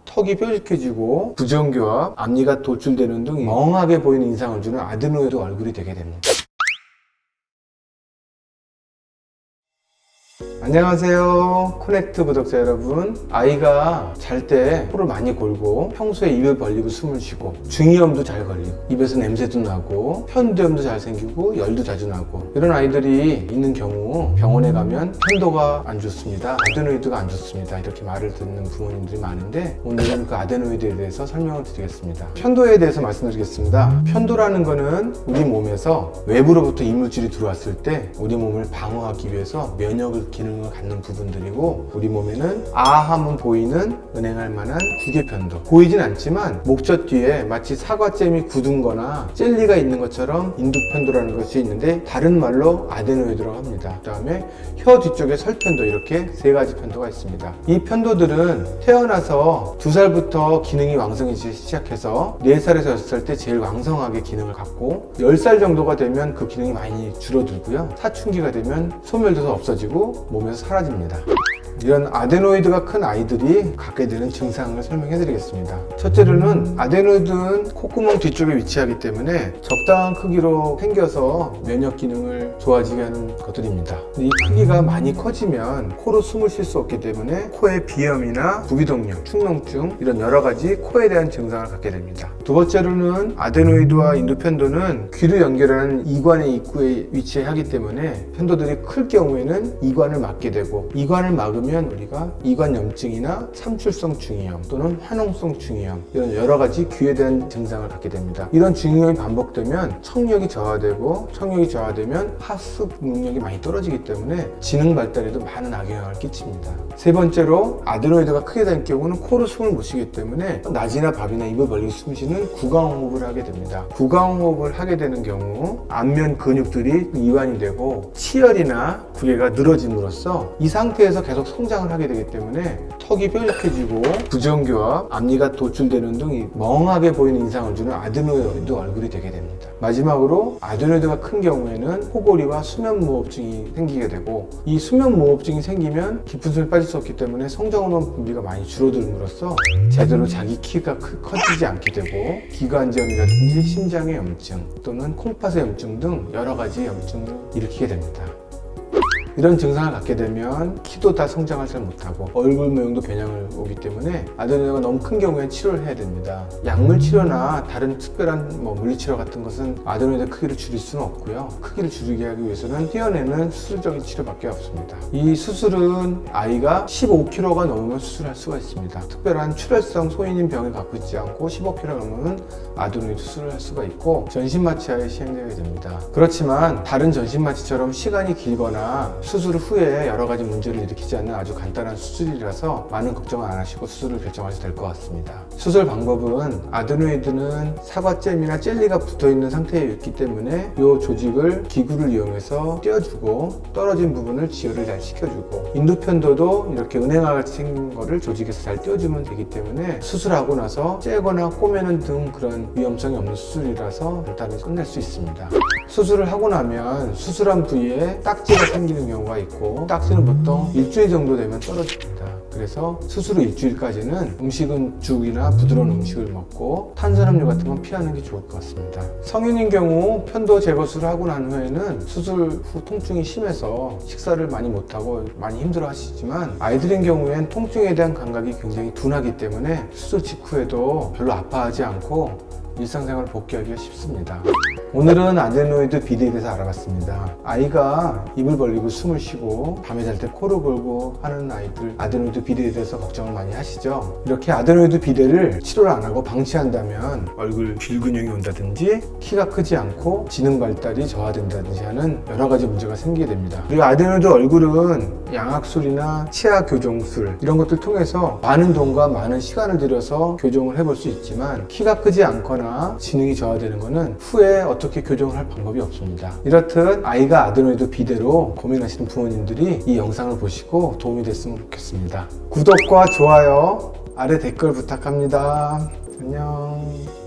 턱이 뾰족해지고 부정교합, 앞니가 돌출되는 등 멍하게 보이는 인상을 주는 아데노이드 얼굴이 되게 됩니다. 안녕하세요, 코넥트 구독자 여러분. 아이가 잘 때 코를 많이 골고 평소에 입을 벌리고 숨을 쉬고 중이염도 잘 걸리고 입에서 냄새도 나고 편도염도 잘 생기고 열도 자주 나고 이런 아이들이 있는 경우 병원에 가면 편도가 안 좋습니다, 아데노이드가 안 좋습니다 이렇게 말을 듣는 부모님들이 많은데, 오늘은 그 아데노이드에 대해서 설명을 드리겠습니다. 편도에 대해서 말씀드리겠습니다. 편도라는 거는 우리 몸에서 외부로부터 이물질이 들어왔을 때 우리 몸을 방어하기 위해서 면역 기능을 갖는 부분들이고, 우리 몸에는 하면 보이는 은행할 만한 구개편도, 보이진 않지만 목젖 뒤에 마치 사과잼이 굳은 거나 젤리가 있는 것처럼 인두편도라는 것이 있는데 다른 말로 아데노이드라고 합니다. 그 다음에 혀 뒤쪽에 설편도, 이렇게 세 가지 편도가 있습니다. 이 편도들은 태어나서 2살부터 기능이 왕성해지기 시작해서 4살에서 6살 때 제일 왕성하게 기능을 갖고 10살 정도가 되면 그 기능이 많이 줄어들고요, 사춘기가 되면 소멸돼서 없어지고 몸에서 사라집니다. 이런 아데노이드가 큰 아이들이 갖게 되는 증상을 설명해 드리겠습니다. 첫째로는 아데노이드는 콧구멍 뒤쪽에 위치하기 때문에 적당한 크기로 생겨서 면역 기능을 좋아지게 하는 것들입니다. 이 크기가 많이 커지면 코로 숨을 쉴 수 없기 때문에 코에 비염이나 부비동염, 축농증 이런 여러 가지 코에 대한 증상을 갖게 됩니다. 두 번째로는 아데노이드와 인두편도는 귀를 연결하는 이관의 입구에 위치하기 때문에 편도들이 클 경우에는 이관을 막게 되고, 이관을 막으면 우리가 이관염증이나 삼출성 중이염 또는 화농성 중이염 이런 여러 가지 귀에 대한 증상을 갖게 됩니다. 이런 중이염이 반복되면 청력이 저하되고, 청력이 저하되면 하수 능력이 많이 떨어지기 때문에 지능 발달에도 많은 악영향을 끼칩니다. 세 번째로 아데노이드가 크게 된 경우는 코로 숨을 못 쉬기 때문에 낮이나 밥이나 입을 벌리고 숨 쉬는 구강호흡을 하게 됩니다. 구강호흡을 하게 되는 경우 안면 근육들이 이완이 되고 치열이나 구개가 늘어짐으로써 이 상태에서 계속 성장을 하게 되기 때문에 턱이 뾰족해지고 부정교합, 앞니가 돌출되는 등 멍하게 보이는 인상을 주는 아데노이드 얼굴이 되게 됩니다. 마지막으로 아데노이드가 큰 경우에는 코골이와 수면무호흡증이 생기게 되고, 이 수면무호흡증이 생기면 깊은 숨이 빠질 수 없기 때문에 성장호르몬 분비가 많이 줄어들므로써 제대로 자기 키가 커지지 않게 되고, 기관지염이라든지 심장의 염증 또는 콩팥의 염증 등 여러 가지 염증을 일으키게 됩니다. 이런 증상을 갖게 되면 키도 다 성장을 잘 못하고 얼굴 모양도 변형을 오기 때문에 아데노이드가 너무 큰 경우에는 치료를 해야 됩니다. 약물 치료나 다른 특별한 물리치료 같은 것은 아데노이드 크기를 줄일 수는 없고요, 크기를 줄이게 하기 위해서는 띄어내는 수술적인 치료밖에 없습니다. 이 수술은 아이가 15kg가 넘으면 수술할 수가 있습니다. 특별한 출혈성 소인인 병을 갖고 있지 않고 15kg 넘으면 아데노이드 수술을 할 수가 있고 전신마취하에 시행되게 됩니다. 그렇지만 다른 전신마취처럼 시간이 길거나 수술 후에 여러 가지 문제를 일으키지 않는 아주 간단한 수술이라서 많은 걱정을 안 하시고 수술을 결정하셔도 될 것 같습니다. 수술 방법은 아데노이드는 사과잼이나 젤리가 붙어있는 상태에 있기 때문에 이 조직을 기구를 이용해서 떼어주고 떨어진 부분을 지혈을 잘 시켜주고, 인두편도도 이렇게 은행같이 생긴 거를 조직에서 잘 떼어주면 되기 때문에 수술하고 나서 째거나 꼬매는 등 그런 위험성이 없는 수술이라서 간단히 끝낼 수 있습니다. 수술을 하고 나면 수술한 부위에 딱지가 생기는 경우가 있고, 딱지는 보통 일주일 정도 되면 떨어집니다. 그래서 수술 후 일주일까지는 음식은 죽이나 부드러운 음식을 먹고 탄산음료 같은 건 피하는 게 좋을 것 같습니다. 성인인 경우 편도 제거술을 하고 난 후에는 수술 후 통증이 심해서 식사를 많이 못하고 많이 힘들어 하시지만, 아이들인 경우엔 통증에 대한 감각이 굉장히 둔하기 때문에 수술 직후에도 별로 아파하지 않고 일상생활을 복귀하기가 쉽습니다. 오늘은 아데노이드 비대에 대해서 알아봤습니다. 아이가 입을 벌리고 숨을 쉬고 밤에 잘 때 코를 골고 하는 아이들, 아데노이드 비대에 대해서 걱정을 많이 하시죠. 이렇게 아데노이드 비대를 치료를 안 하고 방치한다면 얼굴 빌근형이 온다든지 키가 크지 않고 지능 발달이 저하된다든지 하는 여러 가지 문제가 생기게 됩니다. 그리고 아데노이드 얼굴은 양악술이나 치아 교정술 이런 것들 통해서 많은 돈과 많은 시간을 들여서 교정을 해볼 수 있지만, 키가 크지 않거나 지능이 저하되는 것은 후에 어떻게 교정을 할 방법이 없습니다. 이렇듯 아이가 아데노이드 비대로 고민하시는 부모님들이 이 영상을 보시고 도움이 됐으면 좋겠습니다. 구독과 좋아요, 아래 댓글 부탁합니다. 안녕.